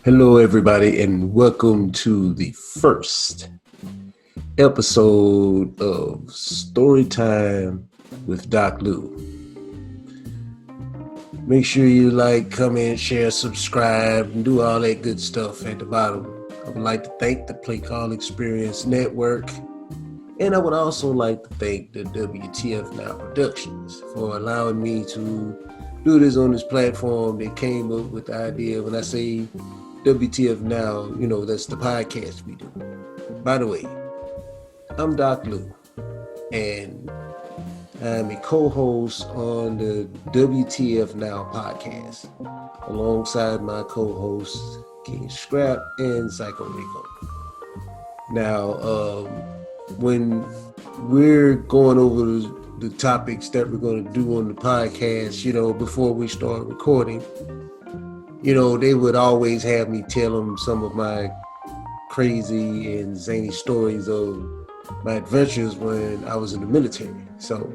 Hello, everybody, and welcome to the first episode of Storytime with Dok Lou. Make sure you like, comment, share, subscribe, and do all that good stuff at the bottom. I would like to thank the Play Call Experience Network, and I would also like to thank the WTF Productions for allowing me to do this on this platform. They came up with the idea. When I say WTF Now, that's the podcast we do. By the way, I'm Dok Lou, and I'm a co-host on the WTF Now podcast, alongside my co-hosts, King Scrap and Psycho Rico. Now, when we're going over the topics that we're going to do on the podcast, before we start recording, they would always have me tell them some of my crazy and zany stories of my adventures when I was in the military. So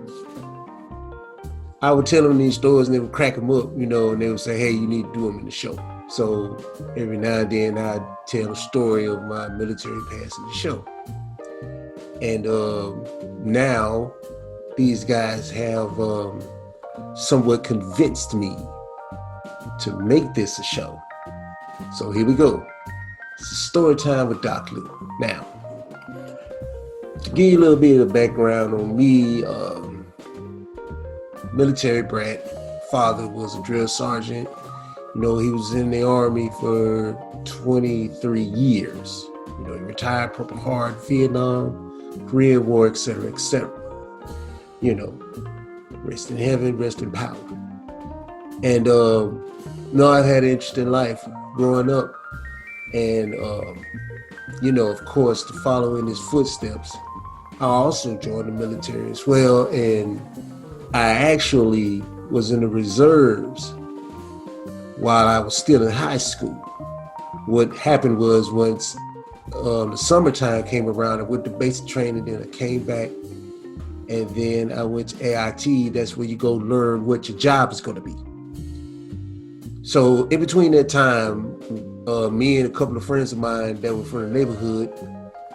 I would tell them these stories and they would crack them up, and they would say, hey, you need to do them in the show. So every now and then I'd tell a story of my military past in the show. And now these guys have somewhat convinced me to make this a show. So here we go. It's a story time with Dok Lou. Now, to give you a little bit of background on me, military brat, father was a drill sergeant. He was in the Army for 23 years. He retired Purple Heart, Vietnam, Korean War, etc., etc. Rest in heaven, rest in power. And I've had an interesting life growing up, and of course, to follow in his footsteps, I also joined the military as well, and I actually was in the reserves while I was still in high school. What happened was, once the summertime came around, I went to basic training, then I came back, and then I went to AIT. That's where you go learn what your job is going to be. So in between that time, me and a couple of friends of mine that were from the neighborhood,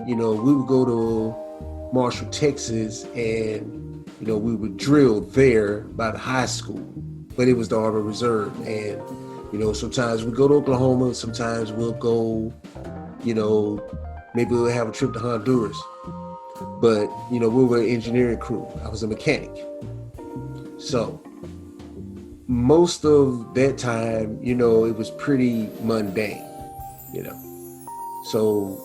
we would go to Marshall, Texas, and, we would drill there by the high school, but it was the Army Reserve. And, sometimes we go to Oklahoma, sometimes we'll go, maybe we'll have a trip to Honduras. But, we were an engineering crew. I was a mechanic. So most of that time, it was pretty mundane, So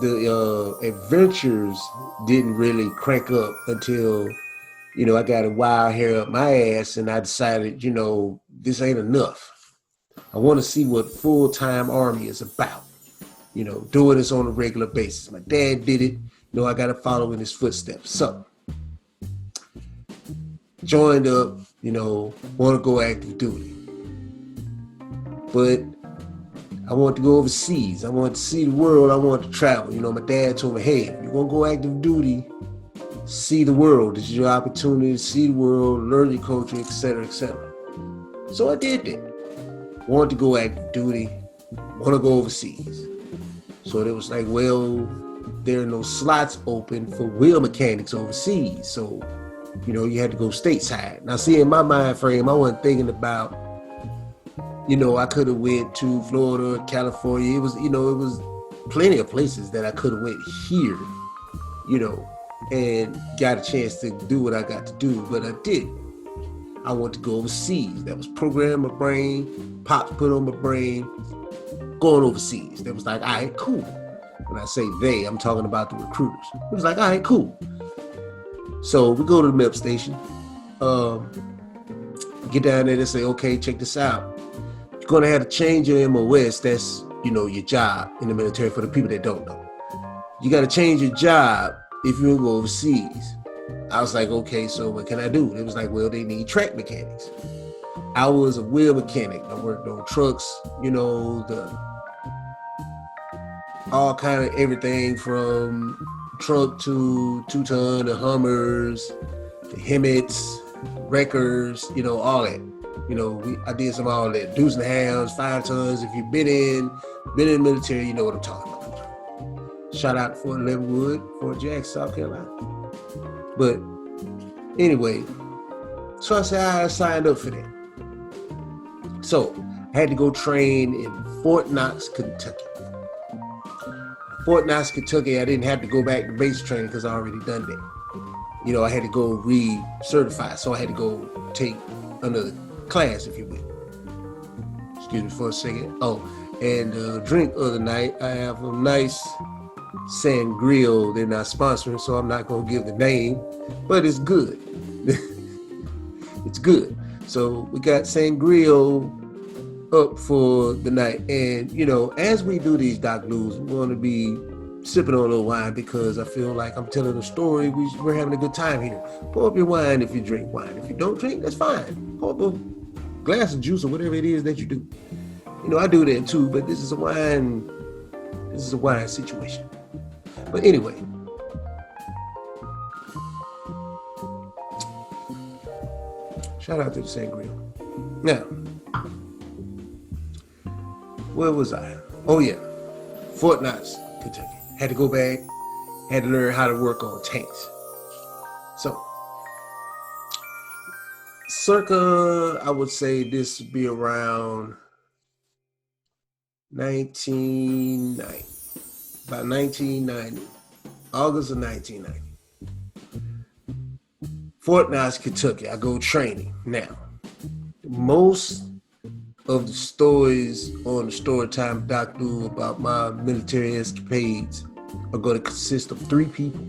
the adventures didn't really crank up until, I got a wild hair up my ass, and I decided, this ain't enough. I want to see what full-time Army is about, doing this on a regular basis. My dad did it. I got to follow in his footsteps. So joined up, want to go active duty. But I want to go overseas. I want to see the world. I want to travel. My dad told me, hey, if you're going to go active duty, see the world. This is your opportunity to see the world, learn your culture, etc., etc. So I did that. Wanted to go active duty, want to go overseas. So it was like, well, there are no slots open for wheel mechanics overseas. So, you had to go stateside. Now, see, in my mind frame, I wasn't thinking about, I could have went to Florida, California. It was, it was plenty of places that I could have went here, and got a chance to do what I got to do, but I didn't. I wanted to go overseas. That was programmed my brain, Pops put on my brain, going overseas. That was like, all right, cool. When I say they, I'm talking about the recruiters. It was like, all right, cool. So we go to the MEP station, get down there and say, okay, check this out. You're going to have to change your MOS. That's, your job in the military, for the people that don't know. You got to change your job if you go overseas. I was like, okay, so what can I do? It was like, well, they need track mechanics. I was a wheel mechanic. I worked on trucks, all kind of everything from truck to 2-ton, the Hummers, the Hemmets, Wreckers, all that. I did some of all that. Deuce and halves, 5 tons. If you've been in Been in the military, you know what I'm talking about. Shout out Fort Leavenwood, Fort Jackson, South Carolina. But anyway, so I said I signed up for that. So I had to go train in Fort Knox, Kentucky. Fort Knox, Kentucky, I didn't have to go back to basic training because I already done that. You know, I had to go re-certify, so I had to go take another class, if you will. Excuse me for a second. Oh, and drink of the night, I have a nice sangria. They're not sponsoring, so I'm not going to give the name, but it's good. It's good. So we got sangria up for the night. And, you know, as we do these Dok Lou's, we're going to be sipping on a little wine because I feel like I'm telling a story. We're having a good time here. Pour up your wine if you drink wine. If you don't drink, that's fine. Pour up a glass of juice or whatever it is that you do. You know, I do that too, but this is a wine situation. But anyway, shout out to the sangria. Now, where was I? Oh yeah, Fort Knox, Kentucky. Had to go back, had to learn how to work on tanks. So, circa, I would say this would be around 1990, about 1990, August of 1990. Fort Knox, Kentucky, I go training. Now, most of the stories on the story time Dok Lou about my military escapades are going to consist of three people.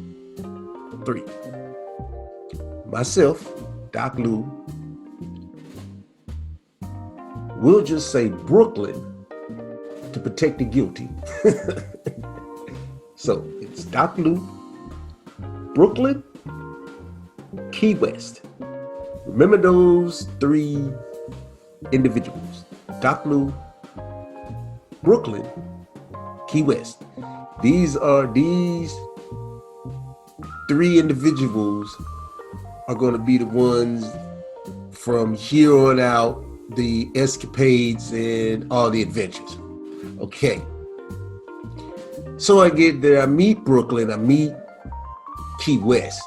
Three. Myself, Dok Lou. We'll just say Brooklyn to protect the guilty. So it's Dok Lou, Brooklyn, Key West. Remember those three individuals: Dok Lou, Brooklyn, Key West. These three individuals are going to be the ones from here on out, the escapades and all the adventures. Okay. So I get there, I meet Brooklyn, I meet Key West.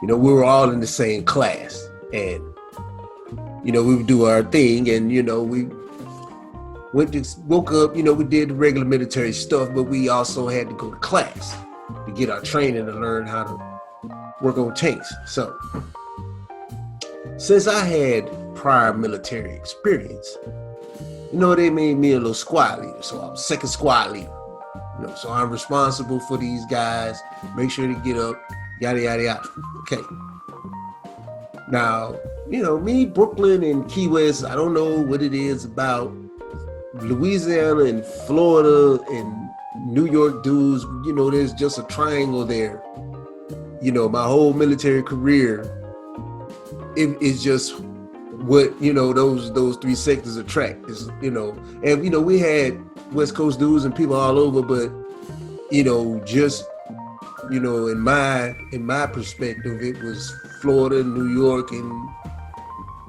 You know, we were all in the same class, and you know, we would do our thing, and you know, we woke up, you know, we did the regular military stuff, but we also had to go to class to get our training and learn how to work on tanks. So since I had prior military experience, you know, they made me a little squad leader. So I was second squad leader. You know, so I'm responsible for these guys, make sure they get up, yada, yada, yada. Okay. Now, you know, me, Brooklyn, and Key West, I don't know what it is about Louisiana and Florida and New York dudes. You know, there's just a triangle there. You know, my whole military career, it's just what, you know, those three sectors attract is, you know, and, you know, we had West Coast dudes and people all over, but, you know, just, you know, in my perspective, it was Florida, New York, and,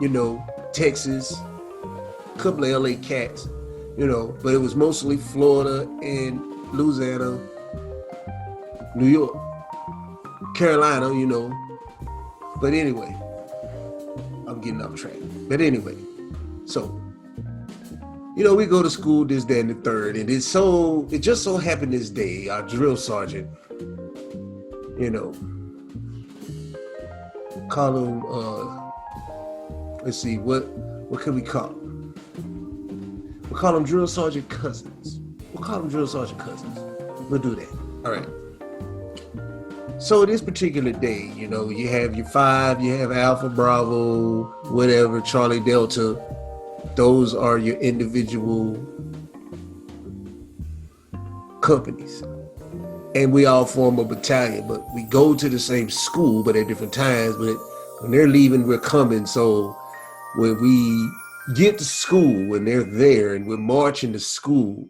you know, Texas, a couple of LA cats, you know, but it was mostly Florida and Louisiana, New York, Carolina, you know. But anyway, I'm getting off track. But anyway, so, you know, we go to school, this, that, and the third, and it just so happened this day, our drill sergeant, you know, call him, let's see, what could we call him? We'll call him Drill Sergeant Cousins. We'll do that. All right. So this particular day, you know, you have your 5, you have Alpha, Bravo, whatever, Charlie, Delta. Those are your individual companies. And we all form a battalion, but we go to the same school, but at different times. But when they're leaving, we're coming. So when we get to school, when they're there and we're marching to school,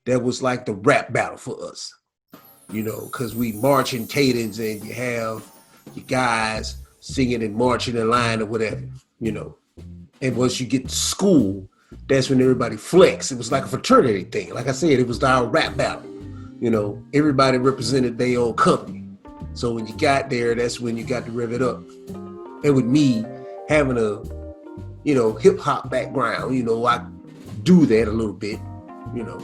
that was like the rap battle for us, you know, because we march in cadence and you have your guys singing and marching in line or whatever, you know. And once you get to school, that's when everybody flexed. It was like a fraternity thing. Like I said, it was our rap battle. You know, everybody represented their own company. So when you got there, that's when you got to rev it up. And with me having a, you know, hip hop background, you know, I do that a little bit, you know.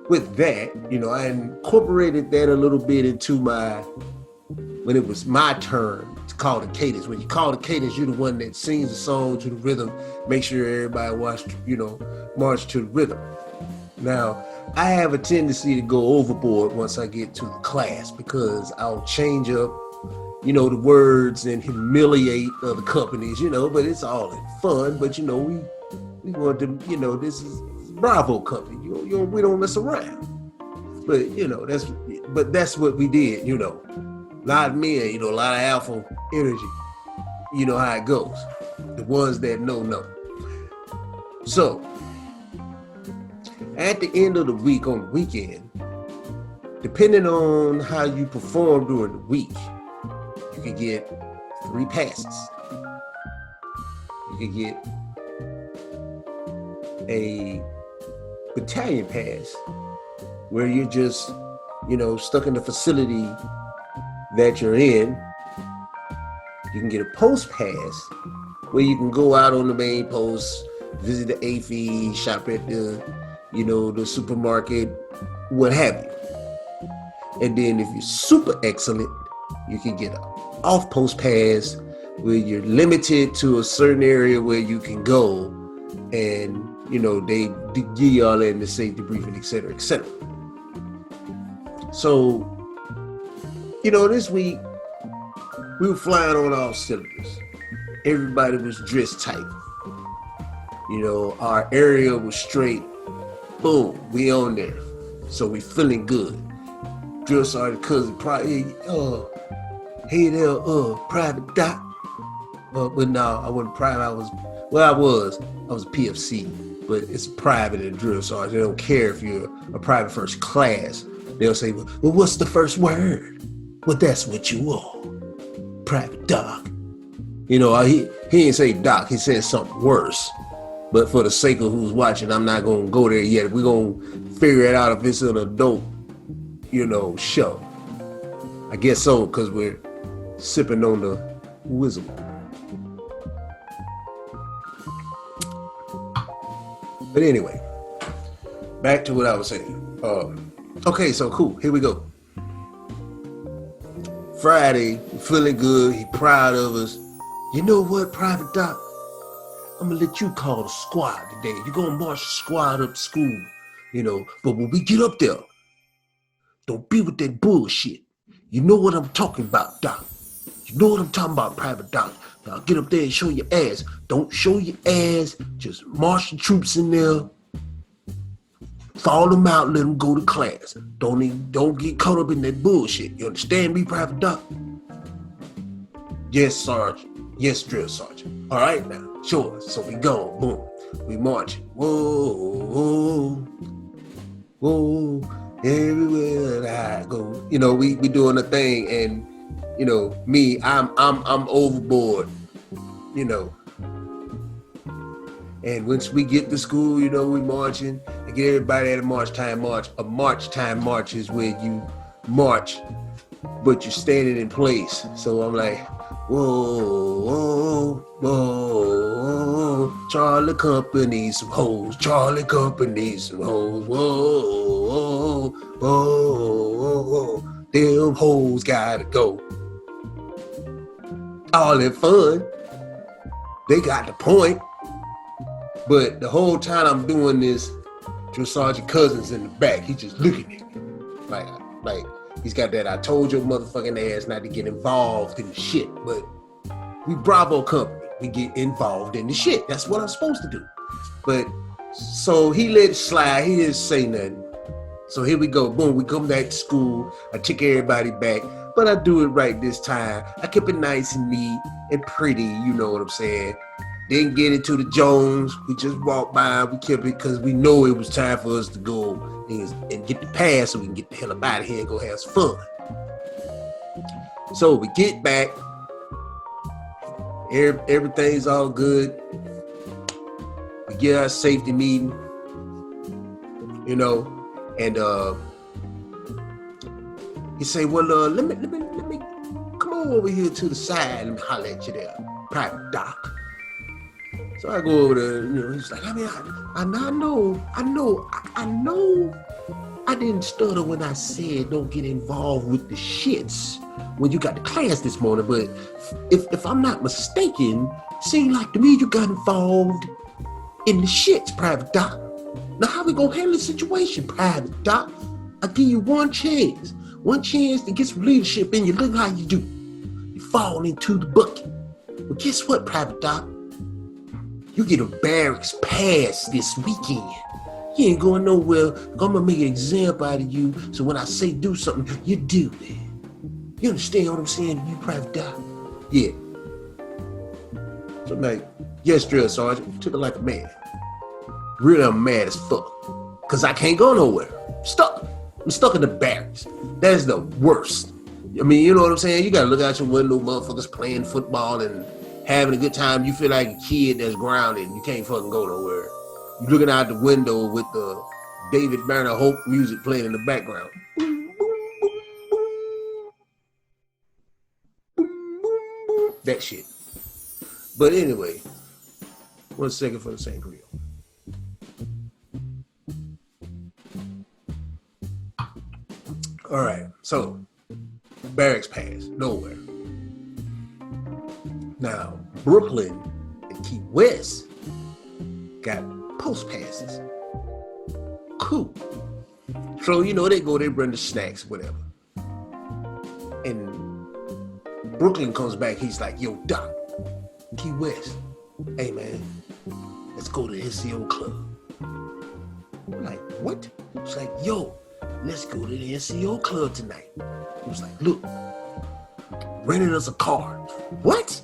With that, you know, I incorporated that a little bit into when it was my turn to call the cadence. When you call the cadence, you're the one that sings the song to the rhythm, make sure everybody march to the rhythm. Now, I have a tendency to go overboard once I get to the class because I'll change up, you know, the words and humiliate other companies, you know, but it's all in fun. But, you know, we want to, you know, this is Bravo company, we don't mess around. But, you know, that's what we did, you know. A lot of men, you know, a lot of alpha energy. You know how it goes. The ones that know. So, at the end of the week, on the weekend, depending on how you perform during the week, you can get 3 passes. You can get a battalion pass where you're just, you know, stuck in the facility that you're in. You can get a post pass where you can go out on the main post, visit the AFE, shop at the, you know, the supermarket, what have you. And then if you're super excellent, you can get an off post pass where you're limited to a certain area where you can go, and you know, they give you all in the safety briefing, et cetera, et cetera. So, you know, this week we were flying on all cylinders. Everybody was dressed tight. You know, our area was straight. Boom, we on there. So we feeling good. Drill sergeant cousin, hey there, private doc. But no, I wasn't private. I was a PFC, but it's private and drill sergeant. They don't care if you're a private first class. They'll say, well, what's the first word? Well, that's what you are, private doc. You know, he didn't say doc, he said something worse. But for the sake of who's watching, I'm not gonna go there yet. We're gonna figure it out if it's an adult, you know, show. I guess so, because we're sipping on the whizzle. But anyway, back to what I was saying. Okay, so cool. Here we go. Friday, feeling good. He proud of us. You know what, Private Doc? I'm gonna let you call the squad today. You're gonna march the squad up to school, you know. But when we get up there, don't be with that bullshit. You know what I'm talking about, Doc. You know what I'm talking about, Private Doc. Now get up there and show your ass. Don't show your ass. Just march the troops in there. Fall them out, let them go to class. Don't get caught up in that bullshit. You understand me, Private Doc? Yes, Sergeant. Yes, Drill Sergeant. All right now, sure. So we go, boom. We marching. Whoa, whoa, everywhere that I go. You know, we doing a thing, and you know, me, I'm overboard. You know. And once we get to school, you know, we marching and get everybody at a march time march. A march time march is where you march, but you're standing in place. So I'm like, whoa, whoa, whoa, Charlie Company, some hoes. Charlie Company, some hoes. Whoa, whoa, whoa, whoa, them hoes gotta go. All in fun. They got the point. But the whole time I'm doing this, Drill Sergeant Cousins in the back, he just looking at me. Like he's got that I told your motherfucking ass not to get involved in the shit. But we Bravo company, we get involved in the shit. That's what I'm supposed to do. But so he let it slide, he didn't say nothing. So here we go, boom, we come back to school. I took everybody back, but I do it right this time. I kept it nice and neat and pretty, you know what I'm saying? Didn't get into the Jones. We just walked by. We kept it because we know it was time for us to go and get the pass so we can get the hell up out of here and go have some fun. So we get back. Everything's all good. We Yeah, safety meeting, you know, and he say, well, let me come on over here to the side and holler at you there, private doc. So I go over there, you know, he's like, I mean, I know I didn't stutter when I said don't get involved with the shits when you got to class this morning, but if I'm not mistaken, seemed like to me you got involved in the shits, private doc. Now how we gonna handle the situation, private doc? I give you one chance to get some leadership in you. Look how you do. You fall into the bucket. Well, guess what, private doc? You get a barracks pass this weekend. You ain't going nowhere. I'm gonna make an example out of you, so when I say do something, you do it. You understand what I'm saying, you private doc? Yeah. So I'm like, yes, drill sergeant. Took it like a man. Really, I'm mad as fuck. Cause I can't go nowhere. I'm stuck in the barracks. That is the worst. I mean, you know what I'm saying? You gotta look out your window, motherfuckers playing football and having a good time. You feel like a kid that's grounded. You can't fucking go nowhere. You're looking out the window with the David Banner Hope music playing in the background. Boom, boom, boom, boom. Boom, boom, boom. That shit. But anyway, 1 second for the sangria. All right, so barracks pass, nowhere. Now, Brooklyn and Key West got post passes. Cool. So, you know, they go, they bring the snacks, whatever. And Brooklyn comes back, he's like, yo, Doc, Key West, hey man, let's go to the NCO club. I'm like, what? It's like, yo, let's go to the NCO club tonight. He was like, look, rented us a car. What?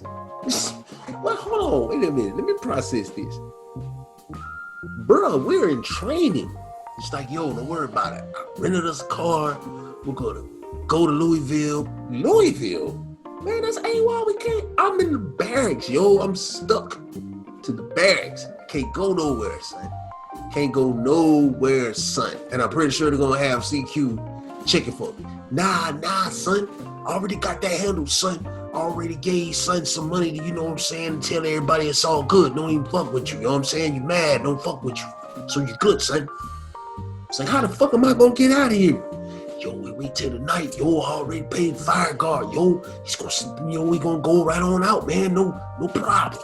Well, hold on, wait a minute, let me process this. Bro, we're in training. It's like, yo, don't worry about it. I rented us a car. We're gonna go to Louisville. Louisville? Man, that's AWOL. We can't. I'm in the barracks, yo. I'm stuck to the barracks. Can't go nowhere, son. Can't go nowhere, son. And I'm pretty sure they're gonna have CQ checking for me. Nah, son. Already got that handled, son. Already gave son some money to, you know what I'm saying, tell everybody it's all good. Don't even fuck with you. You know what I'm saying? You mad, don't fuck with you. So you good, son. It's like, how the fuck am I gonna get out of here? Yo, we wait till the night. Yo, already paid fire guard. Yo, he's gonna, you know, we gonna go right on out, man. No problem.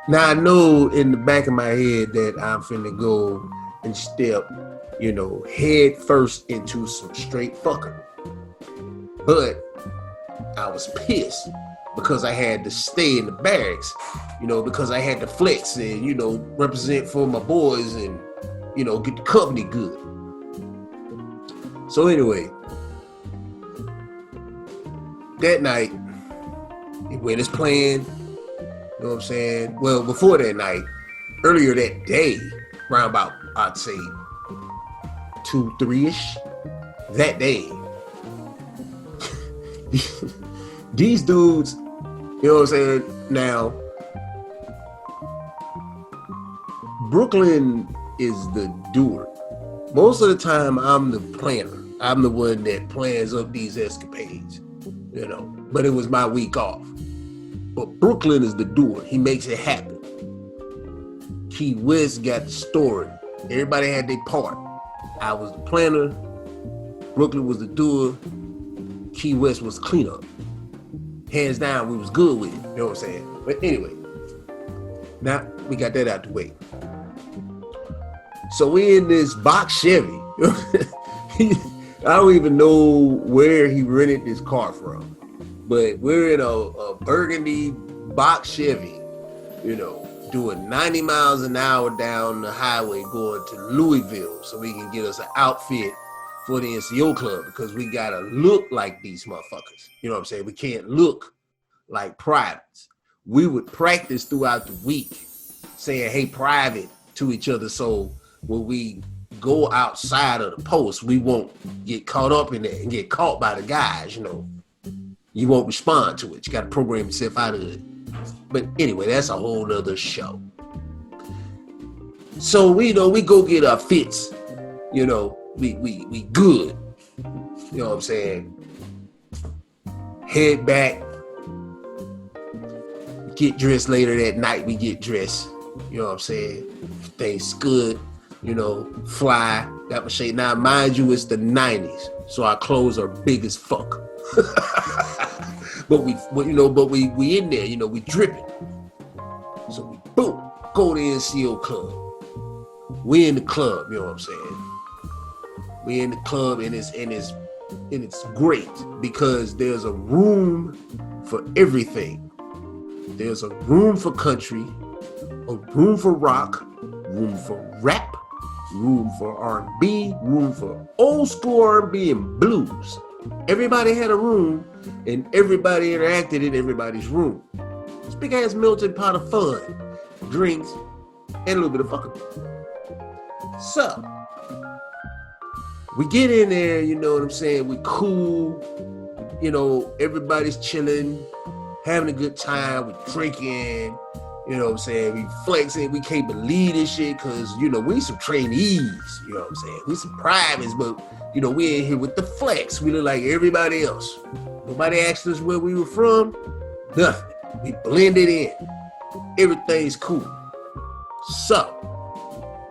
Now I know in the back of my head that I'm finna go and step, you know, head first into some straight fucking. But I was pissed because I had to stay in the barracks, you know, because I had to flex and, you know, represent for my boys and, you know, get the company good. So anyway, that night, when it's playing, you know what I'm saying? Well, before that night, earlier that day, around about, I'd say 2, 3-ish, that day, these dudes, you know what I'm saying? Now, Brooklyn is the doer. Most of the time, I'm the planner. I'm the one that plans up these escapades, you know, but it was my week off. But Brooklyn is the doer. He makes it happen. Key West got the story. Everybody had their part. I was the planner. Brooklyn was the doer. Key West was the cleanup. Hands down, we was good with it. You know what I'm saying? But anyway, now we got that out the way. So we in this box Chevy. I don't even know where he rented this car from, but we're in a burgundy box Chevy, you know, doing 90 miles an hour down the highway going to Louisville so we can get us an outfit for the NCO club, because we gotta look like these motherfuckers. You know what I'm saying? We can't look like privates. We would practice throughout the week saying, hey, private to each other, so when we go outside of the post, we won't get caught up in it and get caught by the guys, you know. You won't respond to it. You got to program yourself out of it. But anyway, that's a whole nother show. So we go get our fits. We good. You know what I'm saying? Head back. Get dressed later that night. We get dressed. You know what I'm saying? Things good. Fly. Got my shade. Now, mind you, it's the 90s, so our clothes are big as fuck. but we in there. We dripping. So we boom go to the NCO club. We in the club. You know what I'm saying? We in the club and it's great because there's a room for everything. There's a room for country, a room for rock, room for rap, room for R&B, room for old school R&B and blues. Everybody had a room and everybody interacted in everybody's room. This big ass melting pot of fun, drinks, and a little bit of fucking. So, we get in there, you know what I'm saying? We cool, everybody's chilling, having a good time, we drinking, you know what I'm saying? We flexing, we can't believe this shit because, we some trainees, you know what I'm saying? We some privates, but, we in here with the flex. We look like everybody else. Nobody asked us where we were from, nothing. We blended in. Everything's cool. So,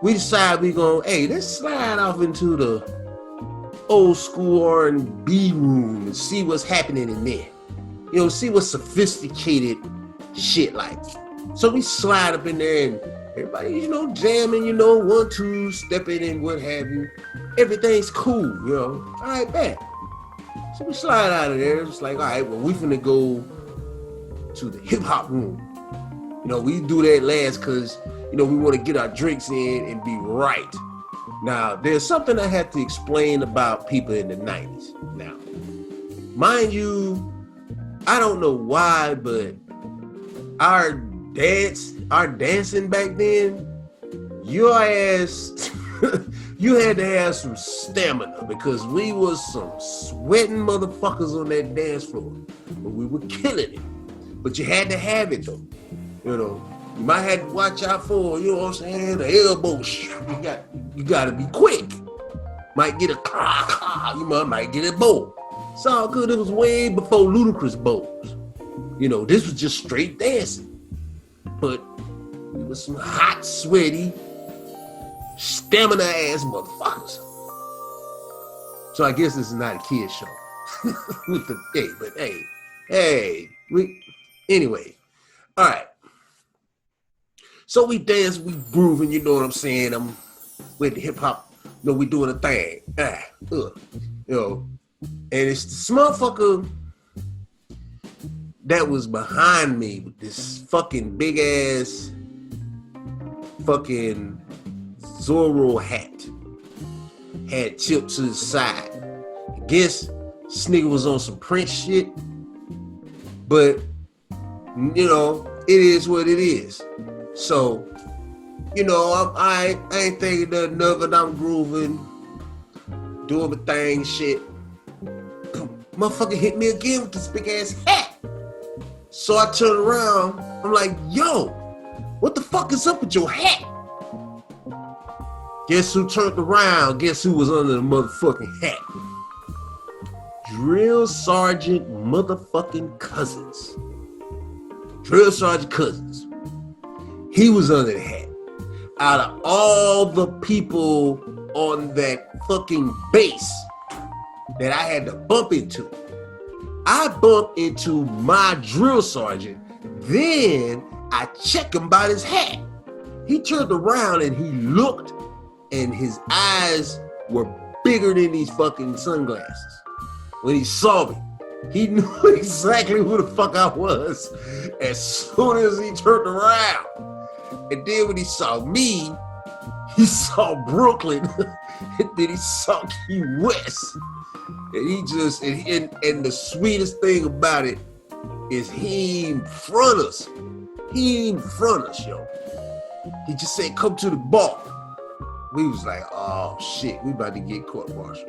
we decide let's slide off into the old school R&B room and see what's happening in there. See what sophisticated shit like. So we slide up in there and everybody, jamming, 1, 2, stepping and what have you. Everything's cool, All right, bet. So we slide out of there. It's like, all right, well, we finna go to the hip hop room. We do that last because, we want to get our drinks in and be right. Now, there's something I have to explain about people in the 90s. Now, mind you, I don't know why, but our dancing back then, your ass, you had to have some stamina because we was some sweating motherfuckers on that dance floor, but we were killing it. But you had to have it though, You might have to watch out for, the elbow shot. You gotta be quick. Might get a claw, you might get a bow. It's all good. It was way before Ludacris bows. This was just straight dancing. But we was some hot, sweaty, stamina ass motherfuckers. So I guess this is not a kid show. Anyway. All right. So we dance, we grooving, you know what I'm saying? I'm with the hip hop, we doing a thing. And it's this motherfucker that was behind me with this fucking big ass fucking Zorro hat. Had tipped to the side. I guess this nigga was on some Prince shit. But, it is what it is. So, I ain't thinking nothing of it. I'm grooving, doing my thing, shit. Motherfucker hit me again with this big ass hat. So I turn around. I'm like, yo, what the fuck is up with your hat? Guess who turned around? Guess who was under the motherfucking hat? Drill Sergeant motherfucking Cousins. Drill Sergeant Cousins. He was under the hat. Out of all the people on that fucking base that I had to bump into, I bumped into my drill sergeant. Then I checked him by his hat. He turned around and he looked, and his eyes were bigger than these fucking sunglasses. When he saw me, he knew exactly who the fuck I was as soon as he turned around. And then when he saw me, he saw Brooklyn, and then he saw Key West. And he just, and the sweetest thing about it is he ain't in front of us. He ain't in front of us, yo. He just said, come to the bar. We was like, oh shit, we about to get court-martialed.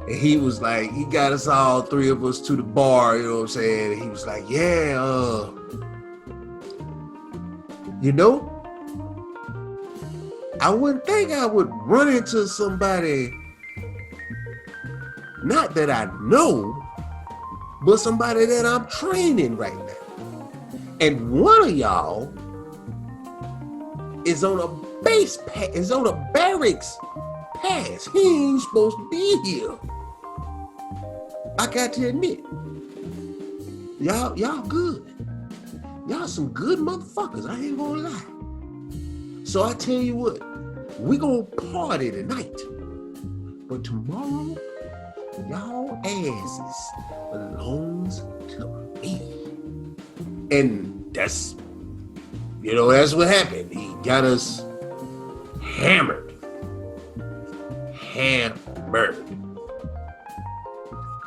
And he was like, he got us all, 3 of us, to the bar, you know what I'm saying? And he was like, yeah, I wouldn't think I would run into somebody, not that I know, but somebody that I'm training right now. And one of y'all is on a base pass, is on a barracks pass. He ain't supposed to be here. I got to admit, y'all good. Y'all some good motherfuckers, I ain't gonna lie. So I tell you what, we gonna party tonight. But tomorrow, y'all asses belongs to me. And that's what happened. He got us hammered.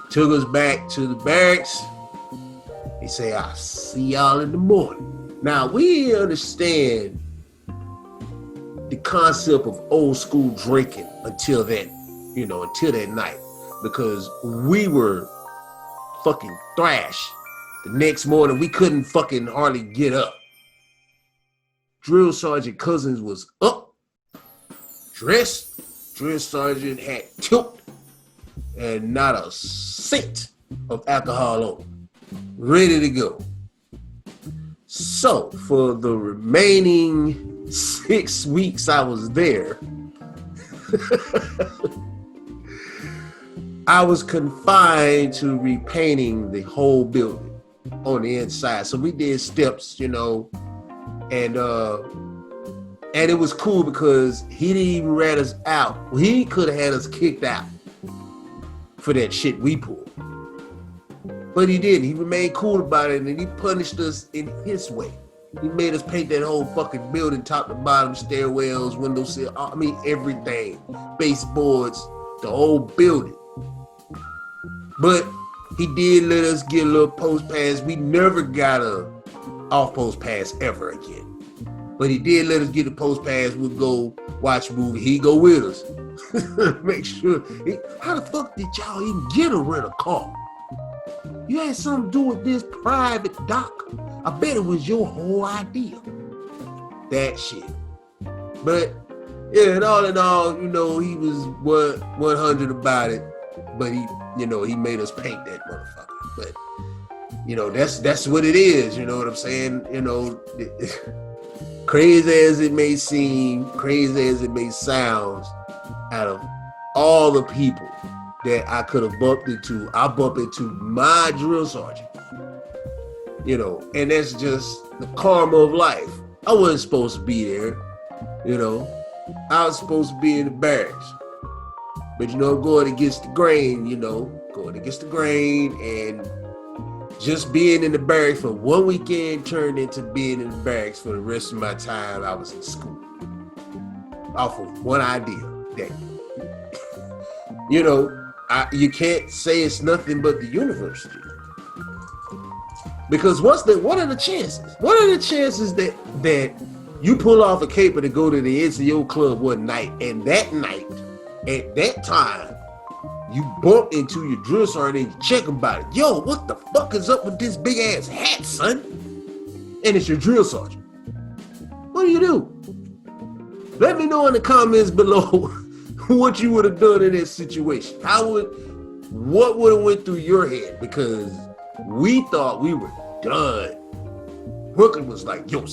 Took us back to the barracks. He said, I'll see y'all in the morning. Now, we understand the concept of old school drinking until that night, because we were fucking thrashed. The next morning, we couldn't fucking hardly get up. Drill Sergeant Cousins was up, dressed. Drill Sergeant had tilt and not a cent of alcohol on him. Ready to go. So for the remaining 6 weeks I was there, I was confined to repainting the whole building on the inside. So we did steps, and it was cool because he didn't even rat us out. He could have had us kicked out for that shit we pulled. But he didn't. He remained cool about it, and he punished us in his way. He made us paint that whole fucking building, top to bottom, stairwells, windowsill, everything. Baseboards, the whole building. But he did let us get a little post pass. We never got a off post pass ever again. But he did let us get a post pass. We'd go watch a movie. He'd go with us. Make sure. How the fuck did y'all even get a rental car? You had something to do with this private doc. I bet it was your whole idea. That shit. But yeah, and all in all, he was 100 about it. But he made us paint that motherfucker. But that's what it is. You know what I'm saying? Crazy as it may seem, crazy as it may sound, out of all the people that I could have bumped into, I bumped into my drill sergeant. And that's just the karma of life. I wasn't supposed to be there, I was supposed to be in the barracks. But going against the grain, and just being in the barracks for one weekend turned into being in the barracks for the rest of my time I was in school. Off of one idea that, you can't say it's nothing but the university. Because what are the chances? What are the chances that you pull off a caper to go to the NCO club one night, and that night, at that time, you bump into your drill sergeant and you check about it. Yo, what the fuck is up with this big ass hat, son? And it's your drill sergeant. What do you do? Let me know in the comments below what you would have done in this situation. What would have went through your head? Because we thought we were done. Brooklyn was like, yo,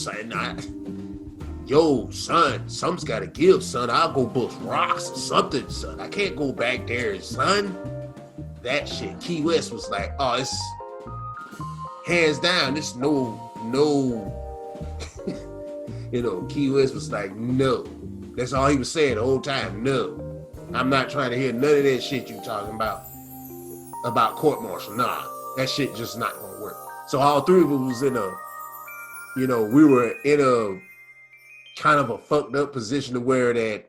son, something's got to give, son. I'll go bust rocks or something, son. I can't go back there, son. That shit. Key West was like, oh, it's hands down. It's no. Key West was like, no. That's all he was saying the whole time. No. I'm not trying to hear none of that shit you talking about court martial. Nah, that shit just not gonna work. So all three of us was in we were in a kind of a fucked up position to where that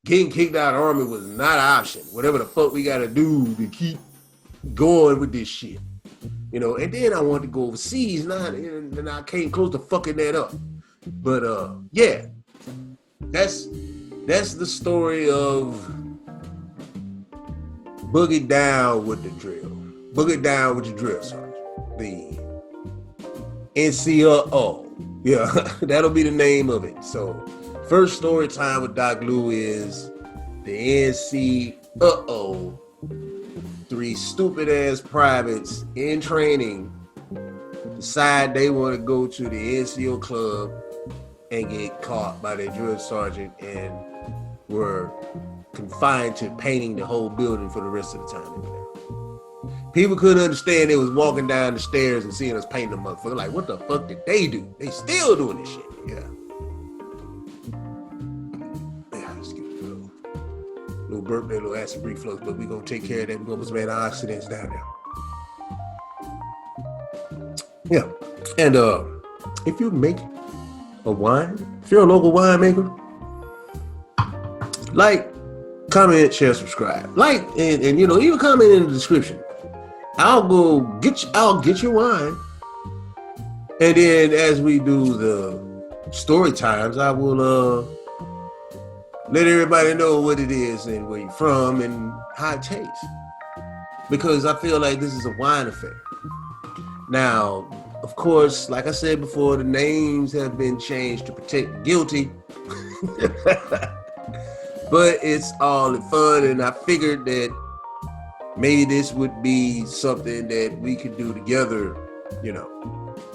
getting kicked out of the army was not an option. Whatever the fuck we gotta do to keep going with this shit. And then I wanted to go overseas, and I came close to fucking that up. But yeah, that's the story of Boogie Down with the Drill. Boogie Down with the Drill Sergeant. The NCO. Yeah, that'll be the name of it. So First story time with Dok Lou is the NC. Three stupid ass privates in training decide they want to go to the NCO club and get caught by their drill sergeant and were confined to painting the whole building for the rest of the time they were there. People couldn't understand. They was walking down the stairs and seeing us painting the motherfucker. Like, what the fuck did they do? They still doing this shit. Yeah. Little burp there, little acid reflux, but we're gonna take care of that. We're gonna put some antioxidants down there. Yeah. And if you make a wine, if you're a local winemaker, like, comment, share, subscribe. Like, and you know, even comment in the description. I'll get your wine. And then as we do the story times, I will let everybody know what it is and where you're from and how it tastes. Because I feel like this is a wine affair. Now, of course, like I said before, the names have been changed to protect the guilty. But it's all in fun, and I figured that maybe this would be something that we could do together, you know.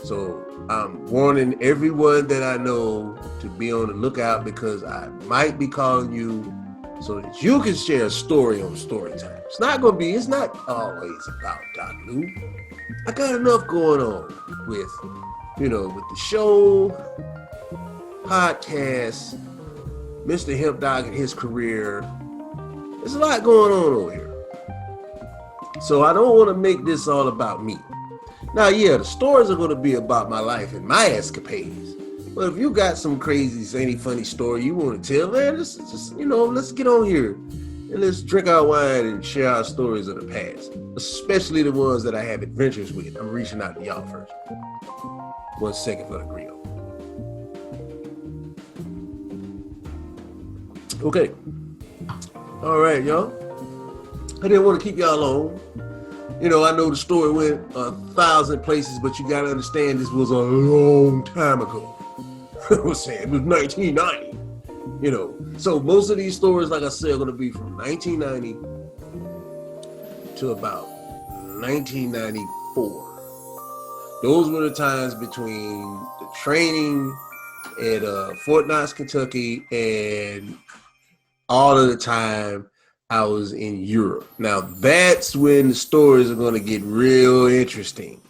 So I'm warning everyone that I know to be on the lookout, because I might be calling you so that you can share a story on story time. It's not always about Dok Lou. I got enough going on with the show, podcast, Mr. Hemp Doc and his career. There's a lot going on over here. So I don't want to make this all about me. Now, yeah, the stories are going to be about my life and my escapades. But if you got some crazy, zany, funny story you want to tell, man, let's get on here and let's drink our wine and share our stories of the past, especially the ones that I have adventures with. I'm reaching out to y'all first. 1 second for the grill. Okay. All right, y'all. I didn't want to keep y'all long. You know, I know the story went 1,000 places, but you got to understand this was a long time ago. I was saying it was 1990. You know, so most of these stories, like I said, are going to be from 1990 to about 1994. Those were the times between the training at Fort Knox, Kentucky, and all of the time I was in Europe. Now that's when the stories are going to get real interesting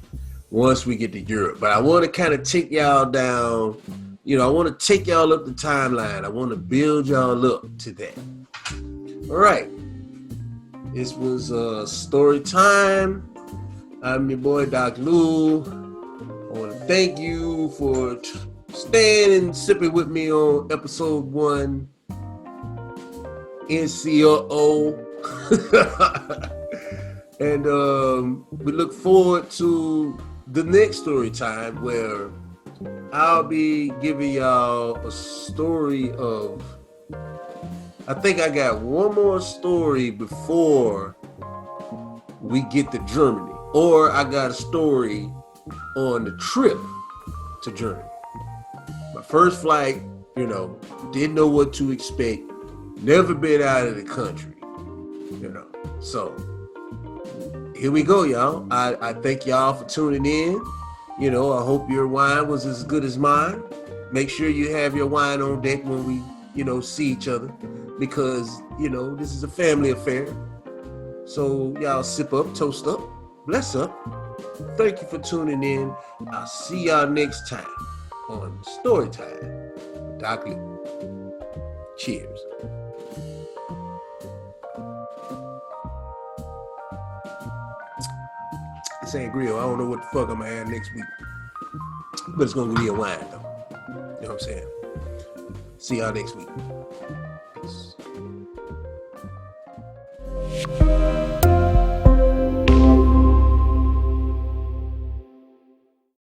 once we get to Europe. But I want to kind of take y'all down. You know, I want to take y'all up the timeline. I want to build y'all up to that. All right. This was story time. I'm your boy, Dok Lou. I want to thank you for staying and sipping with me on episode 1. NCO. And we look forward to the next story time, where I'll be giving y'all a story of, I think I got one more story before we get to Germany, or I got a story on the trip to Germany. My first flight, you know, didn't know what to expect. Never been out of the country, you know. So here we go, y'all. I thank y'all for tuning in. You know, I hope your wine was as good as mine. Make sure you have your wine on deck when we, you know, see each other, because, you know, this is a family affair. So y'all sip up, toast up, bless up. Thank you for tuning in. I'll see y'all next time on Storytime with Dok Lou. Cheers. This ain't grill. I don't know what the fuck I'm gonna have next week, but it's gonna be a wine though. You know what I'm saying? See y'all next week. Peace.